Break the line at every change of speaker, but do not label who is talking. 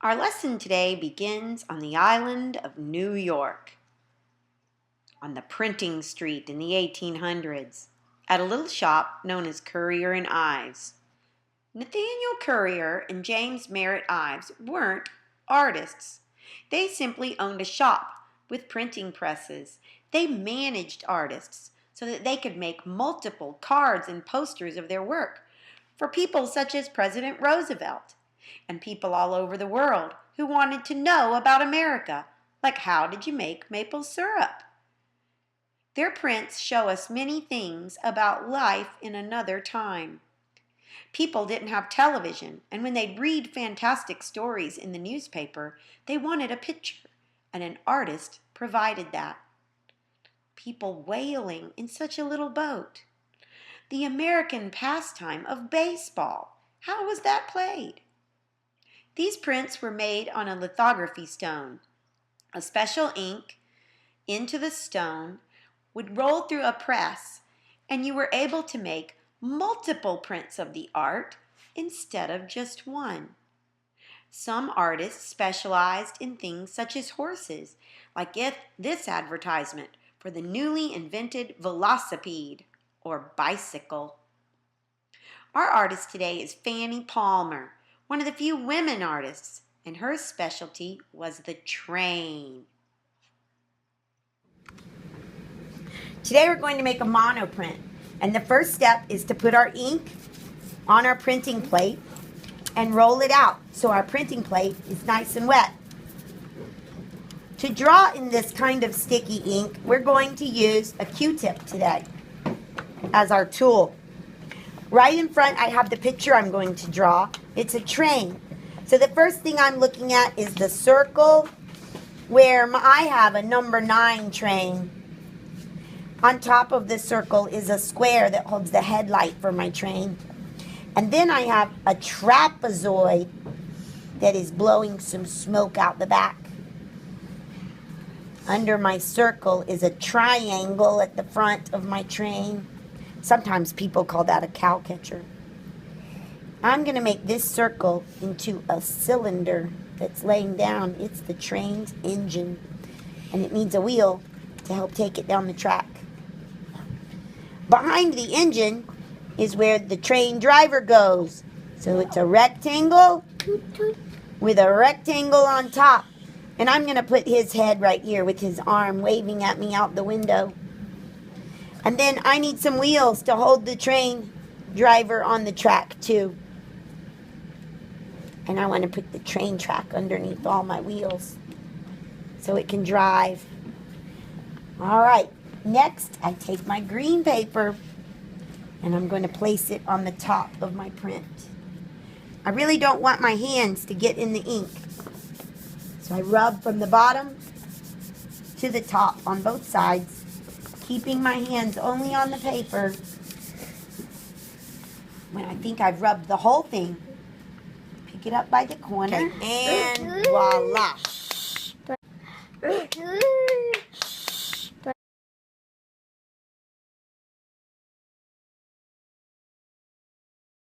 Our lesson today begins on the island of New York, on the printing street in the 1800s, at a little shop known as Currier and Ives. Nathaniel Currier and James Merritt Ives weren't artists. They simply owned a shop with printing presses. They managed artists so that they could make multiple cards and posters of their work for people such as President Roosevelt and people all over the world who wanted to know about America, like how did you make maple syrup? Their prints show us many things about life in another time. People didn't have television, and when they'd read fantastic stories in the newspaper, they wanted a picture, and an artist provided that. People whaling in such a little boat. The American pastime of baseball. How was that played? These prints were made on a lithography stone. A special ink into the stone would roll through a press, and you were able to make multiple prints of the art instead of just one. Some artists specialized in things such as horses, like this advertisement for the newly invented velocipede, or bicycle. Our artist today is Fanny Palmer, one of the few women artists, and her specialty was the train. Today we're going to make a monoprint, and the first step is to put our ink on our printing plate and roll it out so our printing plate is nice and wet. To draw in this kind of sticky ink, we're going to use a Q-tip today as our tool. Right in front, I have the picture I'm going to draw. It's a train. So the first thing I'm looking at is the circle where I have a number 9 train. On top of the circle is a square that holds the headlight for my train. And then I have a trapezoid that is blowing some smoke out the back. Under my circle is a triangle at the front of my train. Sometimes people call that a cow catcher. I'm going to make this circle into a cylinder that's laying down. It's the train's engine, and it needs a wheel to help take it down the track. Behind the engine is where the train driver goes. So it's a rectangle with a rectangle on top. And I'm going to put his head right here with his arm waving at me out the window. And then I need some wheels to hold the train driver on the track too. And I want to put the train track underneath all my wheels so it can drive. All right, next I take my green paper and I'm going to place it on the top of my print. I really don't want my hands to get in the ink. So I rub from the bottom to the top on both sides, keeping my hands only on the paper. When I think I've rubbed the whole thing, pick it up by the corner, and voila.